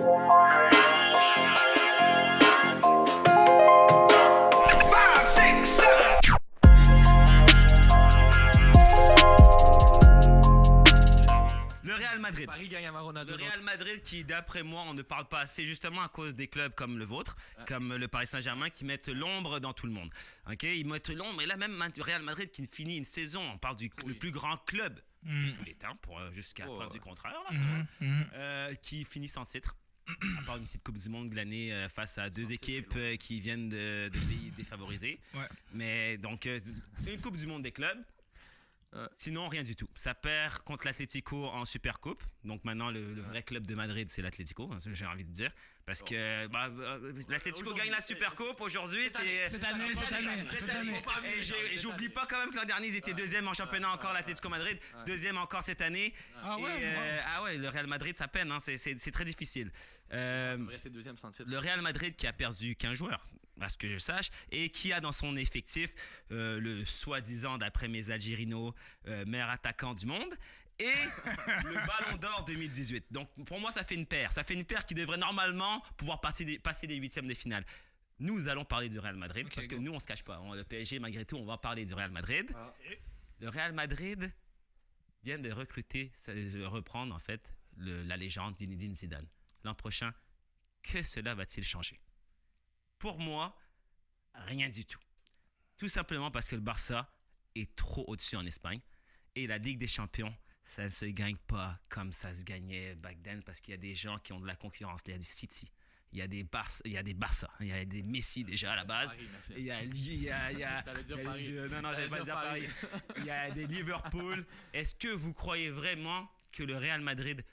Le Real Madrid. Paris gagne avant Ronaldo. Le Real Madrid qui, d'après moi, on ne parle pas assez justement à cause des clubs comme le vôtre, comme le Paris Saint-Germain, qui mettent l'ombre dans tout le monde. Okay, ils mettent l'ombre, et là même le Real Madrid qui finit une saison, on parle le plus grand club de tous les temps, jusqu'à preuve du contraire, qui finit sans titre. À part une petite Coupe du Monde glanée face à deux équipes qui viennent de pays défavorisés. Ouais. Mais donc, c'est une Coupe du Monde des clubs. Sinon, rien du tout. Ça perd contre l'Atlético en Supercoupe. Donc maintenant, le vrai club de Madrid, c'est l'Atlético, j'ai envie de dire. Parce que l'Atlético gagne la Supercoupe aujourd'hui. Cette année. Et j'oublie pas quand même que l'an dernier, ils étaient deuxième en championnat encore, l'Atlético Madrid. Deuxième encore cette année. Le Real Madrid, ça peine. Hein, c'est très difficile. C'est deuxième sans titre. Le Real Madrid qui a perdu 15 joueurs, à ce que je sache, et qui a dans son effectif le soi-disant, d'après mes Algérinos, meilleur attaquant du monde et le Ballon d'Or 2018. Donc pour moi, ça fait une paire. Ça fait une paire qui devrait normalement pouvoir passer des huitièmes de finale. Nous allons parler du Real Madrid parce que nous, on ne se cache pas. Le PSG, malgré tout, on va parler du Real Madrid. Le Real Madrid vient de reprendre en fait la légende Zinedine Zidane. L'an prochain, que cela va-t-il changer? Pour moi, rien du tout. Tout simplement parce que le Barça est trop au-dessus en Espagne. Et la Ligue des Champions, ça ne se gagne pas comme ça se gagnait back then parce qu'il y a des gens qui ont de la concurrence. Il y a des City, il y a des Barça, il y a des Messi déjà à la base. Paris, il y a j'allais pas dire Paris. Il y a des Liverpool. Est-ce que vous croyez vraiment que le Real Madrid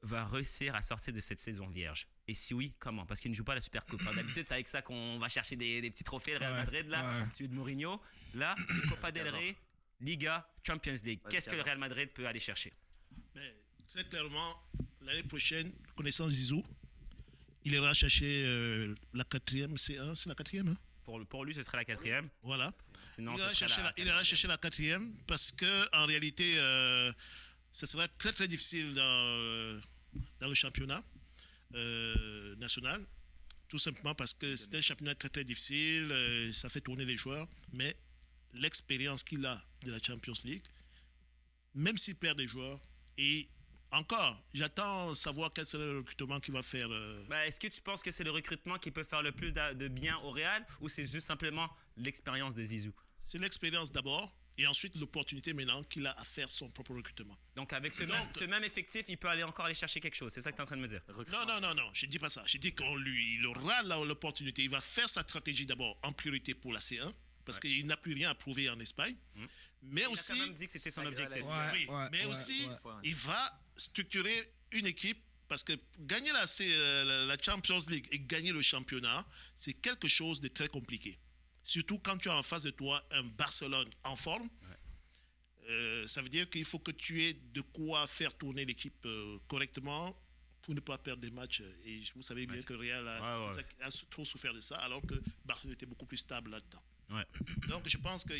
va réussir à sortir de cette saison vierge? Et si oui, comment? Parce qu'il ne joue pas la Supercoupe. D'habitude, c'est avec ça qu'on va chercher des petits trophées de Real Madrid, là, celui de Mourinho. Là, c'est Copa del Rey, Liga, Champions League. Qu'est-ce que le Real Madrid peut aller chercher? Mais, très clairement, l'année prochaine, connaissant Zizou, il ira chercher la quatrième C1. C'est la quatrième, hein? Pour lui, ce serait la quatrième. Voilà. Sinon, il ira chercher la quatrième parce qu'en réalité, ce sera très très difficile dans le championnat national, tout simplement parce que c'est un championnat très très difficile, ça fait tourner les joueurs, mais l'expérience qu'il a de la Champions League, même s'il perd des joueurs, et encore, j'attends savoir quel sera le recrutement qu'il va faire. Est-ce que tu penses que c'est le recrutement qui peut faire le plus de bien au Real ou c'est juste simplement l'expérience de Zizou? C'est l'expérience d'abord. Et ensuite, l'opportunité maintenant qu'il a à faire son propre recrutement. Donc, avec ce même effectif, il peut encore aller chercher quelque chose. C'est ça que tu es en train de me dire? Non. Je ne dis pas ça. Je dis qu'il aura l'opportunité. Il va faire sa stratégie d'abord en priorité pour la C1, parce qu'il n'a plus rien à prouver en Espagne. Mais il a quand même dit que c'était son objectif. Mais aussi, il va structurer une équipe, parce que gagner la Champions League et gagner le championnat, c'est quelque chose de très compliqué. Surtout quand tu as en face de toi un Barcelone en forme. Ça veut dire qu'il faut que tu aies de quoi faire tourner l'équipe correctement pour ne pas perdre des matchs. Et vous savez bien que Real a trop souffert de ça, alors que Barcelone était beaucoup plus stable là-dedans. Donc je pense que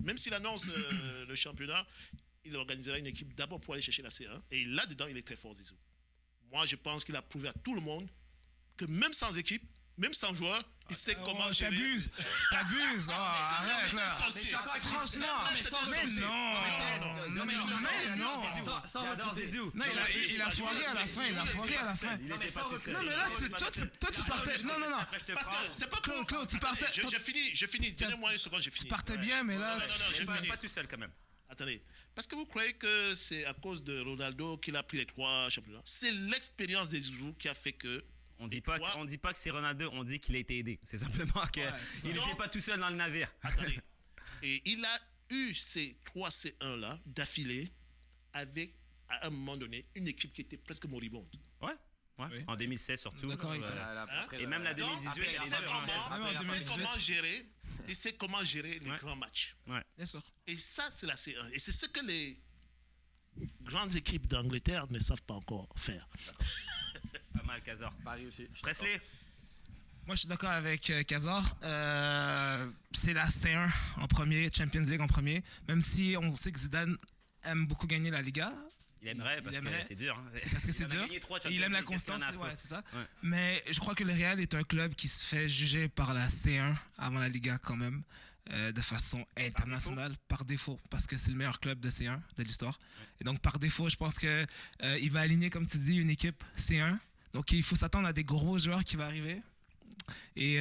même s'il annonce le championnat, il organisera une équipe d'abord pour aller chercher la C1. Et là-dedans, il est très fort, Zizou. Moi, je pense qu'il a prouvé à tout le monde que même sans équipe, même sans joueur, il sait comment gérer. T'abuses. Arrête là. Franchement, non. J'adore Zizou. Non, il a foiré à la fin. Il était pas tout seul. Non, mais là, toi, tu partais. Non. Parce que c'est pas Claude, tu partais. Je finis. Donnez-moi une seconde, j'ai fini. Tu partais bien, mais là. Non, pas tout seul quand même. Attendez. Parce que vous croyez que c'est à cause de Ronaldo qu'il a pris les 3 championnats. C'est l'expérience des Zizou qui a fait que. On dit pas que c'est Ronaldo, on dit qu'il a été aidé. C'est simplement qu'il n'était pas tout seul dans le navire. Attendez. Et il a eu ces 3 C1-là d'affilée avec, à un moment donné, une équipe qui était presque moribonde. Ouais. Oui. En 2016 surtout. D'accord. Et même la 2018. Il sait comment gérer les grands matchs. Ouais. Bien sûr. Et ça, c'est la C1. Et c'est ce que les grandes équipes d'Angleterre ne savent pas encore faire. Pas mal, Cazor. Paris aussi. Presley. Moi, je suis d'accord avec Cazor. C'est la C1 en premier, Champions League en premier. Même si on sait que Zidane aime beaucoup gagner la Liga, Il aimerait parce que c'est dur. Hein. C'est parce que c'est dur. Et il aime la constance, ouais, c'est ça. Ouais. Mais je crois que le Real est un club qui se fait juger par la C1 avant la Liga quand même, de façon internationale, par défaut, parce que c'est le meilleur club de C1 de l'histoire. Ouais. Et donc par défaut, je pense que il va aligner, comme tu dis, une équipe C1. Donc il faut s'attendre à des gros joueurs qui vont arriver. Et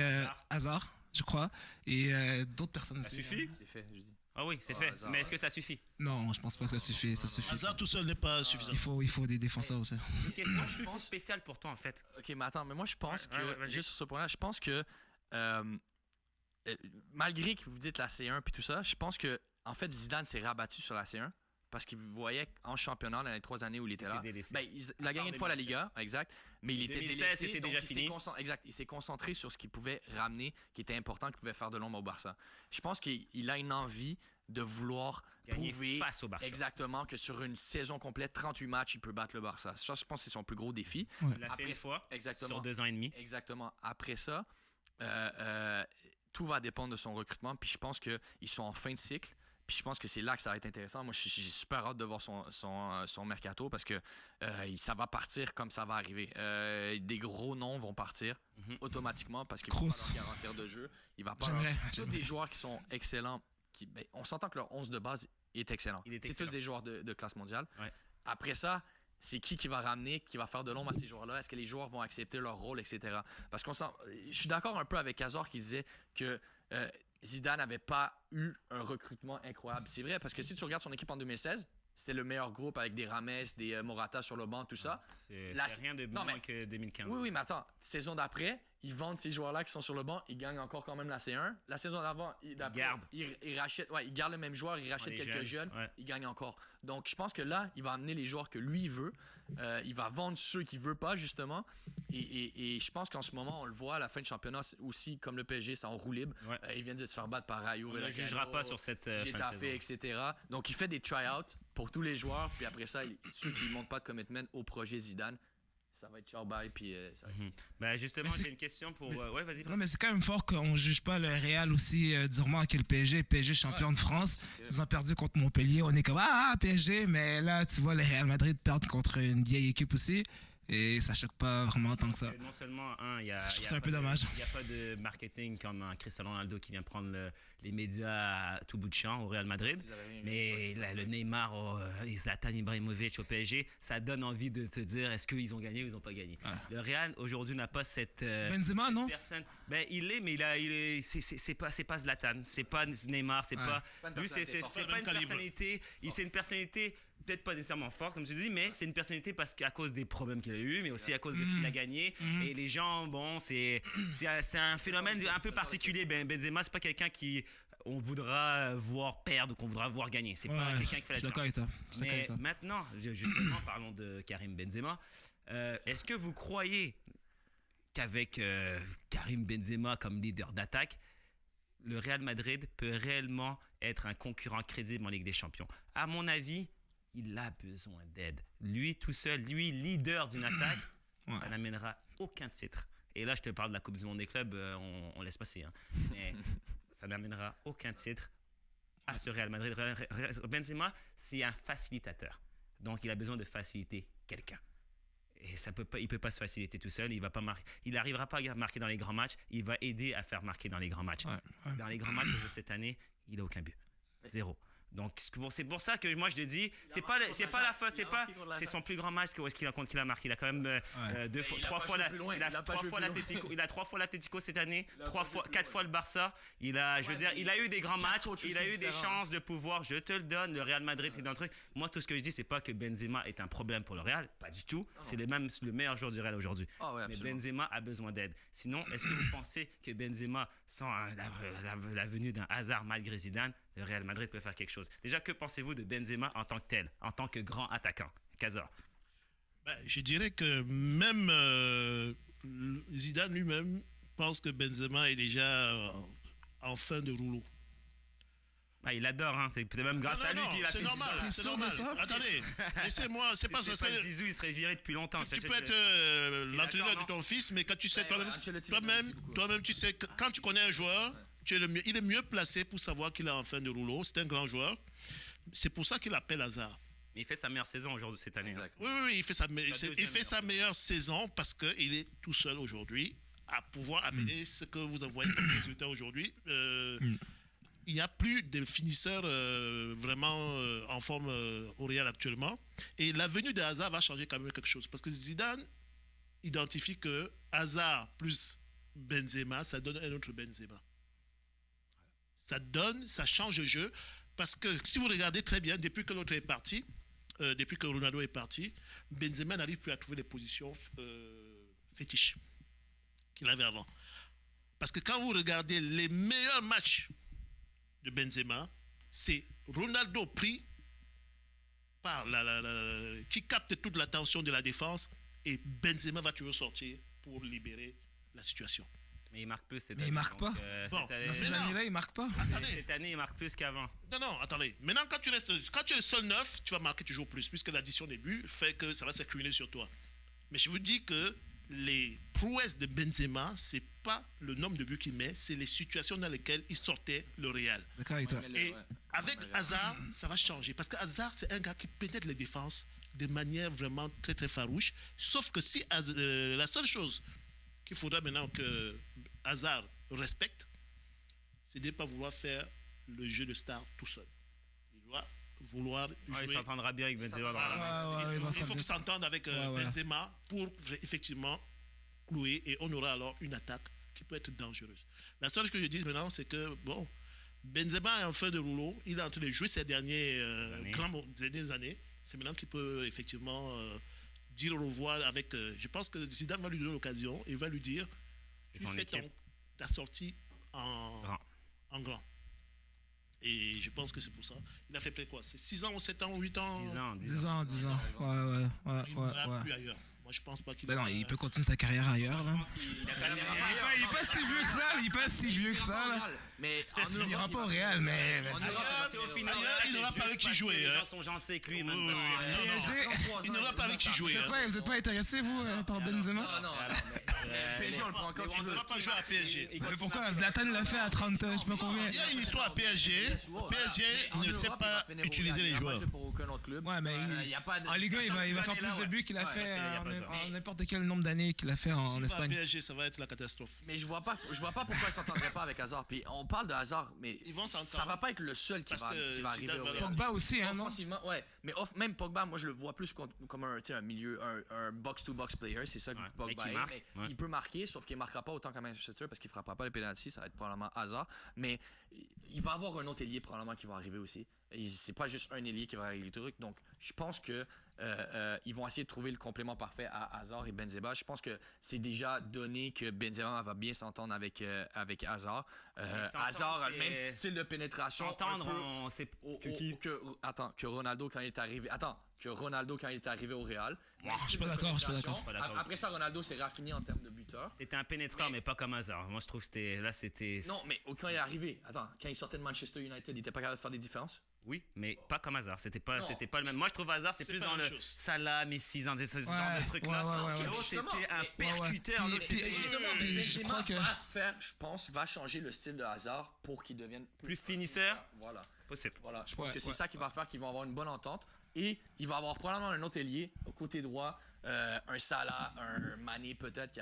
Hazard, je crois. Et d'autres personnes. Ça suffit? C'est fait, je dis. Ah oui, c'est fait. Hazard, mais est-ce que ça suffit? Non, je pense pas que ça suffit. Ça suffit. Hazard tout seul n'est pas suffisant. Il faut des défenseurs aussi. Une question je pense spéciale pour toi en fait. Ok, mais attends, mais moi je pense que, juste sur ce point-là, je pense que malgré que vous dites la C1 puis tout ça, je pense que en fait Zidane s'est rabattu sur la C1 parce qu'il voyait en championnat dans les 3 années où il était là. Ben, il a gagné une fois la Liga, exact, mais il était délaissé. C'était déjà fini. Exact, il s'est concentré sur ce qu'il pouvait ramener, qui était important, qui pouvait faire de l'ombre au Barça. Je pense qu'il a une envie de vouloir gagner prouver face au Barça. Exactement que sur une saison complète, 38 matchs, il peut battre le Barça. Ça, je pense que c'est son plus gros défi. Ouais. Il l'a fait une fois sur 2 ans et demi. Exactement. Après ça, tout va dépendre de son recrutement. Puis je pense qu'ils sont en fin de cycle. Puis je pense que c'est là que ça va être intéressant. Moi, j'ai super hâte de voir son mercato parce que ça va partir comme ça va arriver. Des gros noms vont partir automatiquement parce qu'il ne va pas leur garantir de jeu. Il va pas tous des joueurs qui sont excellents. On s'entend que leur 11 de base est excellent. C'est tous des joueurs de classe mondiale. Ouais. Après ça, c'est qui va ramener, qui va faire de l'ombre à ces joueurs-là? Est-ce que les joueurs vont accepter leur rôle, etc. Parce je suis d'accord un peu avec Hazard qui disait que Zidane n'avait pas eu un recrutement incroyable. C'est vrai, parce que si tu regardes son équipe en 2016, c'était le meilleur groupe avec des Rames, des Morata sur le banc, tout ça. C'est rien de moins que 2015. Oui, mais attends, saison d'après, ils vendent ces joueurs-là qui sont sur le banc, ils gagnent encore quand même la C1. La saison d'avant, ils rachètent, ils gardent le même joueur, ils rachètent quelques jeunes, ils gagnent encore. Donc, je pense que là, il va amener les joueurs que lui veut. Il va vendre ceux qu'il veut pas, justement. Et je pense qu'en ce moment, on le voit à la fin de championnat aussi, comme le PSG, c'est en roue libre. Ouais. Ils viennent de se faire battre par Rayo. On ne jugera pas sur cette fin de saison. Etc. Donc, il fait des try-outs pour tous les joueurs. Puis après ça, ceux qui ne montrent pas de commitment au projet Zidane, ça va être ciao bye puis ça va être... Ben justement, j'ai une question pour ouais, vas-y. Non, mais c'est quand même fort qu'on juge pas le Real aussi durement que le PSG champion de France. Ils ont perdu contre Montpellier, on est comme PSG, mais là tu vois le Real Madrid perdre contre une vieille équipe aussi. Et ça choque pas vraiment tant que ça. Non seulement, c'est un peu dommage. Il n'y a pas de marketing comme un Cristiano Ronaldo qui vient prendre les médias à tout bout de champ au Real Madrid. Mais le Neymar, Zlatan Ibrahimovic au PSG, ça donne envie de te dire est-ce qu'ils ont gagné ou ils n'ont pas gagné. Le Real aujourd'hui n'a pas cette Benzema, non personne. Ben, il est, mais c'est pas Zlatan, c'est pas Neymar, c'est pas. Lui, c'est pas une personnalité. C'est une personnalité. Peut-être pas nécessairement fort, comme tu dis, mais c'est une personnalité parce qu'à cause des problèmes qu'il a eu, mais aussi à cause de ce qu'il a gagné. Et les gens, bon, c'est un phénomène un peu particulier. Benzema, c'est pas quelqu'un qui on voudra voir perdre ou qu'on voudra voir gagner. C'est pas quelqu'un qui fait la différence. Mais maintenant, justement, parlons de Karim Benzema. Est-ce que vous croyez qu'avec Karim Benzema comme leader d'attaque, le Real Madrid peut réellement être un concurrent crédible en Ligue des Champions? À mon avis, il a besoin d'aide. Lui tout seul, lui leader d'une attaque, ça n'amènera aucun titre. Et là, je te parle de la Coupe du Monde des clubs, on laisse passer. Hein. Mais ça n'amènera aucun titre à ce Real Madrid. Benzema, c'est un facilitateur. Donc, il a besoin de faciliter quelqu'un. Et il ne peut pas se faciliter tout seul. Il n'arrivera pas à marquer dans les grands matchs. Il va aider à faire marquer dans les grands matchs. Dans les grands matchs, cette année, il n'a aucun but. 0. Donc c'est pour ça que moi je te dis c'est pas la faute, c'est son plus grand match qu'il a marqué. Il a quand même 3 fois l'Atlético cette année, 4 fois le Barça. Il a eu des grands matchs, il a eu des chances de pouvoir, je te le donne, le Real Madrid est dans le truc. Moi tout ce que je dis c'est pas que Benzema est un problème pour le Real, pas du tout. C'est le meilleur joueur du Real aujourd'hui. Mais Benzema a besoin d'aide. Sinon, est-ce que vous pensez que Benzema sans la venue d'un Hazard malgré Zidane, le Real Madrid peut faire quelque chose? Déjà, que pensez-vous de Benzema en tant que tel, en tant que grand attaquant? Kazor. Je dirais que même Zidane lui-même pense que Benzema est déjà en fin de rouleau. Il adore, hein. C'est peut-être même grâce à lui qu'il a fait ça. C'est normal. Attendez, laissez-moi, c'est pas ça. Zizou, il serait viré depuis longtemps. Tu peux être l'entraîneur de ton fils, mais quand tu sais toi-même, tu sais, quand tu connais un joueur, il est mieux placé pour savoir qu'il est en fin de rouleau. C'est un grand joueur. C'est pour ça qu'il appelle Hazard. Il fait sa meilleure saison aujourd'hui cette année. Exact. Oui, il fait sa meilleure saison parce qu'il est tout seul aujourd'hui à pouvoir amener ce que vous envoyez comme résultat aujourd'hui. Il n'y a plus de finisseurs vraiment en forme au Real actuellement. Et la venue de Hazard va changer quand même quelque chose. Parce que Zidane identifie que Hazard plus Benzema, ça donne un autre Benzema. Ça change le jeu. Parce que si vous regardez très bien, depuis que l'autre est parti, depuis que Ronaldo est parti, Benzema n'arrive plus à trouver les positions fétiches qu'il avait avant. Parce que quand vous regardez les meilleurs matchs de Benzema, c'est Ronaldo pris par qui capte toute l'attention de la défense et Benzema va toujours sortir pour libérer la situation. Mais il marque plus cette année. Mais il marque pas. Bon, Dans ces années-là, il marque pas. Attendez. Cette année, il marque plus qu'avant. Non, attendez. Maintenant, quand tu es le seul neuf, tu vas marquer toujours plus, puisque l'addition des buts fait que ça va s'accumuler sur toi. Mais je vous dis que les prouesses de Benzema, c'est pas le nombre de buts qu'il met, c'est les situations dans lesquelles il sortait le Real. D'accord avec toi. Et avec Hazard, ça va changer. Parce que Hazard, c'est un gars qui pénètre les défenses de manière vraiment très, très farouche. Sauf que si la seule chose qu'il faudra maintenant que Hazard respecte, c'est de ne pas vouloir faire le jeu de star tout seul. Il doit vouloir jouer. Il s'entendra bien avec Benzema. Il faut qu'il s'entende avec Benzema pour effectivement clouer et on aura alors une attaque qui peut être dangereuse. La seule chose que je dis maintenant, c'est que bon, Benzema est en fin de rouleau. Il est en train de jouer ces dernières années. C'est maintenant qu'il peut effectivement dire au revoir avec. Je pense que Zidane va lui donner l'occasion et va lui dire tu fais ta sortie en grand. Et je pense que c'est pour ça. Il a fait peut-être quoi? C'est 6 ans ou 7 ans ou 8 ans? 10 ans. Ouais. Il ne va plus ailleurs. Moi, je pense pas qu'il. Non, il peut continuer sa carrière ailleurs. Là. Il est pas si vieux que ça. Il est pas si vieux que ça. Là. Mais il n'ira pas au Real, mais. Il n'aura pas avec qui jouer. Les gens sont gentils avec lui. Il n'aura pas avec qui jouer. Vous n'êtes pas intéressé, vous, par Benzema? Non. PSG, on le prend encore. Il ne devra pas jouer à PSG. Mais pourquoi Zlatan l'a fait à 30, je sais pas combien. Il y a une histoire à PSG. PSG ne sait pas utiliser les joueurs. Ouais, mais en Ligue 1, il va faire plus de buts qu'il a fait en n'importe quel nombre d'années qu'il a fait en Espagne. PSG, ça va être la catastrophe. Mais je vois pas pourquoi il s'entendrait pas avec Hazard. Puis on parle de Hazard, mais ça va pas être le seul qui va arriver au Real. Pogba aussi, hein, non? Offensivement, ouais. Mais même Pogba, moi je le vois plus comme un milieu, un box-to-box player. C'est ça que Pogba est. Mais il peut marquer, sauf qu'il marquera pas autant qu'à Manchester parce qu'il frappera pas les penalties. Ça va être probablement Hazard. Mais il va avoir un autre ailier probablement qui va arriver aussi. C'est pas juste un ailier qui va régler le truc. Donc je pense que ils vont essayer de trouver le complément parfait à Hazard et Benzema. Je pense que c'est déjà donné que Benzema va bien s'entendre avec Hazard. Hazard a le même style de pénétration. Que Ronaldo quand il est arrivé. Au Real. Je suis pas d'accord. Après ça, Ronaldo s'est raffiné en termes de buteur. C'était un pénétrant, mais pas comme Hazard. Moi, je trouve que c'était. Non, mais quand il est arrivé, quand il sortait de Manchester United, il était pas capable de faire des différences. Oui, mais pas comme Hazard. C'était pas le même. Moi, je trouve Hazard, c'est plus dans le Salah, Messi, dans ce genre de trucs-là. L'autre, c'était un percuteur. Je crois que va changer le style de Hazard pour qu'il devienne plus finisseur. Voilà. Possible. Voilà. Je pense que c'est ça qui va faire qu'ils vont avoir une bonne entente. Et il va avoir probablement un autre ailier au côté droit, un Salah, un Mané peut-être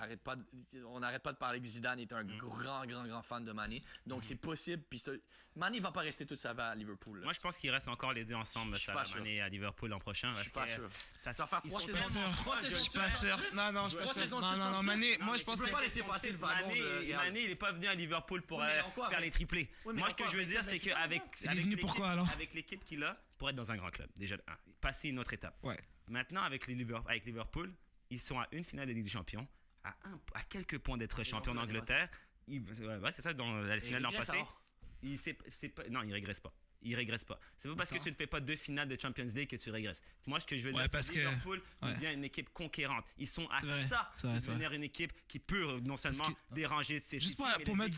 on n'arrête pas de parler que Zidane est un grand fan de Mané. Donc c'est possible. Puis Mané va pas rester toute sa vie à Liverpool. Moi je pense qu'ils restent encore les deux ensemble, Salah, Mané à Liverpool l'an prochain. Je suis pas sûr. Ça va faire 3 saisons. Je suis pas sûr. Non, je suis pas sûr. Non, Mané, moi je pense pas laisser passer le wagon de Mané, il est pas venu à Liverpool pour faire les triplés. Moi ce que je veux dire c'est qu'avec l'équipe qu'il a, pour être dans un grand club, déjà, passer une autre étape. Ouais. Maintenant, avec Liverpool, ils sont à une finale de Ligue des Champions, à quelques points d'être champion d'Angleterre. C'est ça, dans la finale l'an passé. Non, il régresse pas. C'est pas parce que tu ne fais pas 2 finales de Champions League que tu régresses. Moi, ce que je veux dire, c'est que Liverpool devient une équipe conquérante. Ils sont à ça de devenir une équipe qui peut non seulement déranger ses Juste pour mettre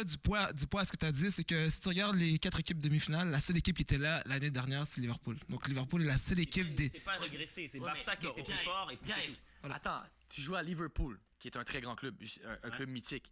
du poids à ce que tu as dit, c'est que si tu regardes les 4 équipes demi-finales, la seule équipe qui était là l'année dernière, c'est Liverpool. Donc Liverpool est la seule équipe des... C'est pas régressé, c'est Barça qui était plus fort. Attends, tu joues à Liverpool, qui est un très grand club, un club mythique.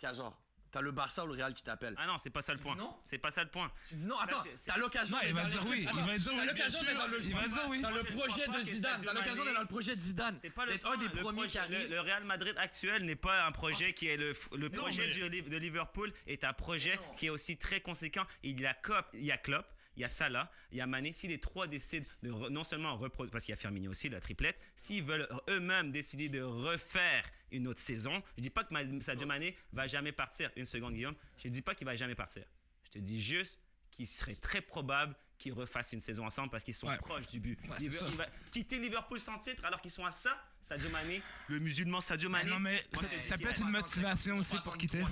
Hazard. T'as le Barça ou le Real qui t'appelle. Ah non, c'est pas ça le point. non? C'est pas ça le point. Tu dis non, attends, t'as l'occasion. Non, il va dire oui. Il va dire oui. T'as l'occasion d'être dans le Il va dire oui. Dans le je projet crois pas de que Zidane. Sadio T'as l'occasion Mané- d'être dans le projet de Zidane. C'est pas d'être un des premiers qui arrive. Le Real Madrid actuel n'est pas un projet qui est le projet de Liverpool est un projet qui est aussi très conséquent. Il y a Klopp, il y a Salah, il y a Mané. Si les trois décident de non seulement reproduire, parce qu'il y a Firmino aussi, la triplette, s'ils veulent eux-mêmes décider de refaire une autre saison, je dis pas que Sadio Mané va jamais partir. Une seconde, Guillaume. Je dis pas qu'il va jamais partir. Je te dis juste qu'il serait très probable qu'ils refassent une saison ensemble parce qu'ils sont proches du but. Ouais, Il va quitter Liverpool sans titre alors qu'ils sont à ça. Sadio Mané, le musulman Sadio Mané. Non, mais ça peut être une motivation aussi pour quitter. Moi,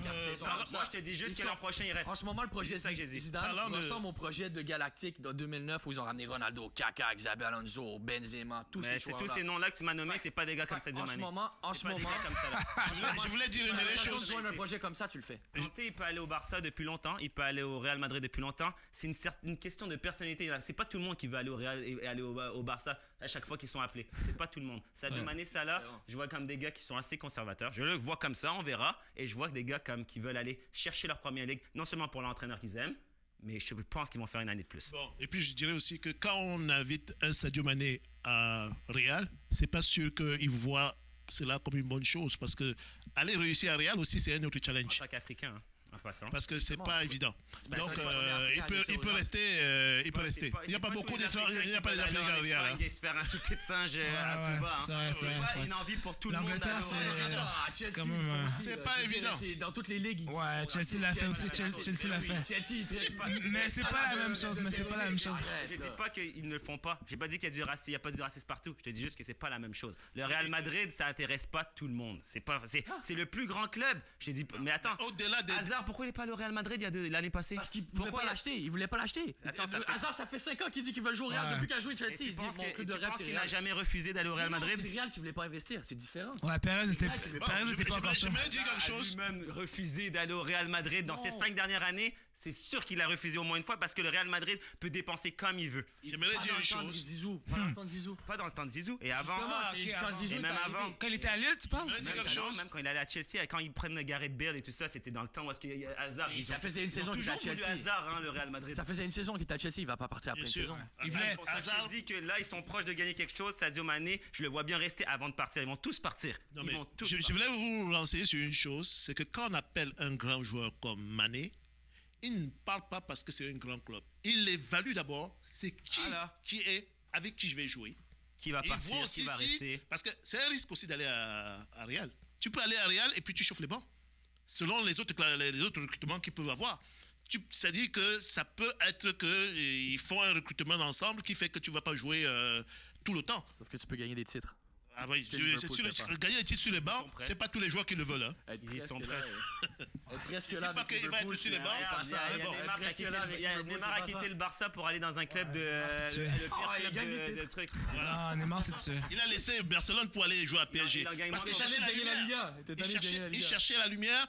je te dis juste que l'an prochain, il reste. En ce moment, le projet Zidane ressemble au projet de Galactique de 2009 où ils ont ramené Ronaldo, Kaka, Xabi Alonso, Benzema, tous ces joueurs-là. Tous ces noms-là que tu m'as nommés, c'est pas des gars comme Sadio Mané. En ce moment, Je voulais dire une dernière chose. Si tu as un projet comme ça, tu le fais. Kanté, il peut aller au Barça depuis longtemps, il peut aller au Real Madrid depuis longtemps. C'est une question de personnalité. C'est pas tout le monde qui veut aller au Real et aller au Barça à chaque fois qu'ils sont appelés. C'est pas tout le monde. Sadio Mané, Salah, je vois comme des gars qui sont assez conservateurs. Je le vois comme ça, on verra. Et je vois des gars comme qui veulent aller chercher leur première ligue, non seulement pour l'entraîneur qu'ils aiment, mais je pense qu'ils vont faire une année de plus. Bon, et puis je dirais aussi que quand on invite un Sadio Mané à Real, c'est pas sûr qu'il voit cela comme une bonne chose parce que aller réussir à Real aussi c'est un autre En challenge. tant qu'Africain, en passant. Parce que c'est pas évident. Donc il peut rester. Il peut rester. Il n'y a pas beaucoup il n'y a pas des Africains à Real. Il se faire insulter de singe à plus bas. C'est vrai, c'est vrai. Une envie pour tout le monde. L'Angleterre, c'est quand même. C'est pas évident. Dans toutes les ligues. Ouais, Chelsea l'a fait aussi. Chelsea l'a fait. Mais c'est pas la même chose. Je dis pas qu'ils ne le font pas. J'ai pas dit qu'il y a pas du racisme partout. Je te dis juste que c'est pas la même chose. Le Real Madrid, ça intéresse pas tout le monde. C'est le plus grand club. Je te dis, mais attends. Au-delà des. Hazard, pourquoi il est pas allé au Real Madrid l'année passée? Parce qu'il voulait pas l'acheter. Il voulait pas l'acheter. Hazard, ça fait 5 ans qu'il dit qu'il veut jouer au Real depuis qu'il a joué Chelsea. Il dit mon club de rêve, c'est qu'il n'a jamais refusé d'aller au Real Madrid? C'est le Real qui voulait pas investir. C'est différent. Ouais, Perez était pas encore chaud. J'aimerais dire quelque chose. Il a lui-même refusé d'aller au Real Madrid dans ces 5 dernières années. C'est sûr qu'il a refusé au moins une fois parce que le Real Madrid peut dépenser comme il veut. J'aimerais dire une chose. Zizou. Pas dans le temps de Zizou. Pas dans le temps de Zizou. Et avant, Zizou et même avant. Quand il était à Lille, tu parles? Même quand il allait à Chelsea, et quand ils prennent Gareth Bale et tout ça, c'était dans le temps où Hazard. Ça faisait une saison qu'il était à Chelsea. Hazard, le Real Madrid. Ça faisait une saison qu'il était à Chelsea. Il va pas partir après une saison. Hazard dit que là, ils sont proches de gagner quelque chose. Sadio Mané, je le vois bien rester avant de partir. Ils vont tous partir. Je voulais vous lancer sur une chose, c'est que quand on appelle un grand joueur comme Mané, il ne parle pas parce que c'est un grand club. Il évalue d'abord, c'est qui est, avec qui je vais jouer. Qui va partir, qui va rester. Parce que c'est un risque aussi d'aller à Real. Tu peux aller à Real et puis tu chauffes les bancs. Selon les autres recrutements qu'ils peuvent avoir. C'est-à-dire que ça peut être qu'ils font un recrutement ensemble qui fait que tu ne vas pas jouer tout le temps. Sauf que tu peux gagner des titres. Ah oui, gagner des titres sur les bancs, c'est pas tous les joueurs qui le veulent. Hein. Ils sont presque. Presque là. Pas qu'il va être sur les bancs. Neymar a quitté le Barça pour aller dans un club de trucs. Non, Neymar, c'est tué. Il a laissé Barcelone pour aller jouer à PSG. Parce qu'il cherchait la lumière. Il cherchait la lumière.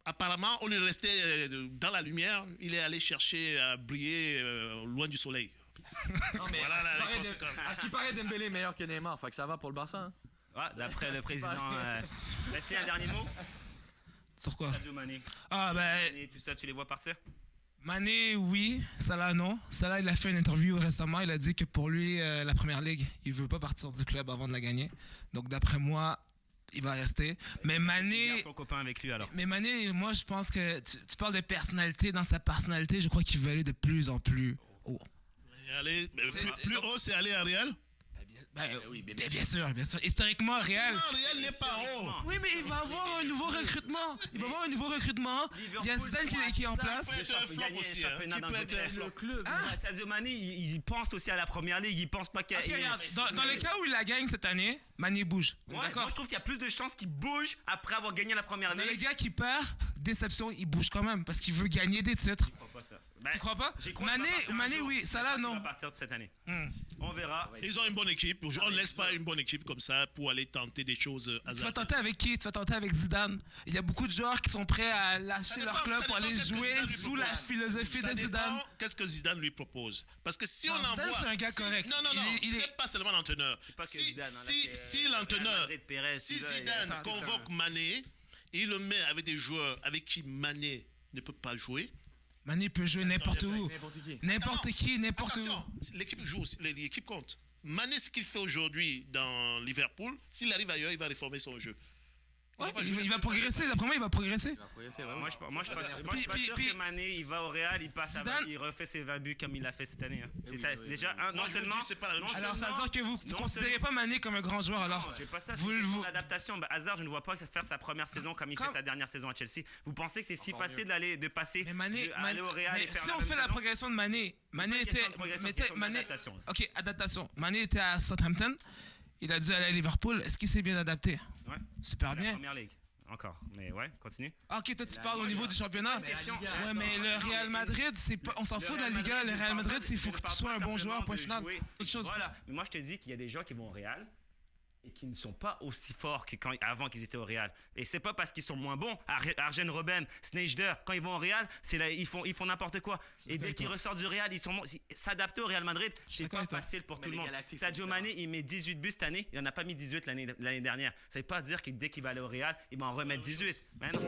Apparemment, au lieu de rester dans la lumière, il est allé chercher à briller loin du soleil. Non, mais voilà à ce qui paraît, Dembélé est meilleur que Neymar, fait que ça va pour le Barça. Hein? D'après le président. Restez un dernier mot. Sur quoi? Sadio Mané. Ah, ben. Et tout ça, tu les vois partir? Mané, oui. Salah, non. Salah, il a fait une interview récemment. Il a dit que pour lui, la première ligue, il veut pas partir du club avant de la gagner. Donc, d'après moi, il va rester. Mais Mané. Il garde son copain avec lui alors. Mais Mané, moi, je pense que tu parles de personnalité. Dans sa personnalité, je crois qu'il veut aller de plus en plus haut. Plus haut, c'est aller à Real? Bien sûr. Historiquement, Real n'est pas haut. Oui, mais il va avoir un nouveau recrutement. Il y a Zidane qui est en place. Le club. Sadio Mané, il pense aussi à la première ligue. Il pense pas qu'à. Dans le cas où il la gagne cette année, Mané bouge. D'accord. Moi, je trouve qu'il y a plus de chances qu'il bouge après avoir gagné la première ligue. Le gars qui perd, déception, il bouge quand même parce qu'il veut gagner des titres. Je crois pas ça. Tu crois pas? Mané, oui, Salah, non. Il va partir de cette année. On verra. Ils ont une bonne équipe. On ne laisse pas une bonne équipe comme ça pour aller tenter des choses hasardeuses. Tu vas tenter avec qui? Tu vas tenter avec Zidane. Il y a beaucoup de joueurs qui sont prêts à lâcher leur club pour aller jouer sous la philosophie de Zidane. Qu'est-ce que Zidane lui propose? Parce que si on envoie... Zidane, c'est un gars correct. Non, ce n'est pas seulement l'entraîneur. Si l'entraîneur, si Zidane convoque Mané, et il le met avec des joueurs avec qui Mané ne peut pas jouer. Mané peut jouer n'importe où. N'importe qui, n'importe où. Attention, l'équipe joue, l'équipe compte. Mané, ce qu'il fait aujourd'hui dans Liverpool, s'il arrive ailleurs, il va réformer son jeu. Il va progresser, d'après moi, il va progresser. Moi, je suis pas sûr que Mané, il va au Real, il refait ses 20 buts comme il l'a fait cette année. C'est ça, déjà, non seulement... Alors, ça veut dire que vous ne considérez pas Mané comme un grand joueur, alors? Non, je n'ai pas ça, c'est l'adaptation. Hazard, je ne vois pas faire sa première saison comme il fait sa dernière saison à Chelsea. Vous pensez que c'est si facile de passer aller au Real et faire si on fait la progression de Mané, Mané était... Ok, adaptation. Mané était à Southampton, il a dû aller à Liverpool. Est-ce qu'il s'est bien adapté? Ouais. Super bien. Première ligue. Encore. Mais ouais, continue. Ok, toi tu parles au niveau du championnat. Ouais, mais le Real Madrid, on s'en fout de la Liga. Le Real Madrid, il faut que tu sois un bon joueur, point final. Autre chose. Voilà. Mais moi, je te dis qu'il y a des joueurs qui vont au Real et qui ne sont pas aussi forts avant qu'ils étaient au Real. Et c'est pas parce qu'ils sont moins bons. Arjen Robben, Sneijder, quand ils vont au Real, ils font n'imporple quoi. Et dès qu'ils ressortent du Real, ils sont bons. S'adapter au Real Madrid, c'est pas facile pour tout le monde. Sadio Mané, il met 18 buts cette année. Il n'en a pas mis 18 l'année dernière. Ça veut pas dire que dès qu'il va aller au Real, il va en remettre 18. Mais non.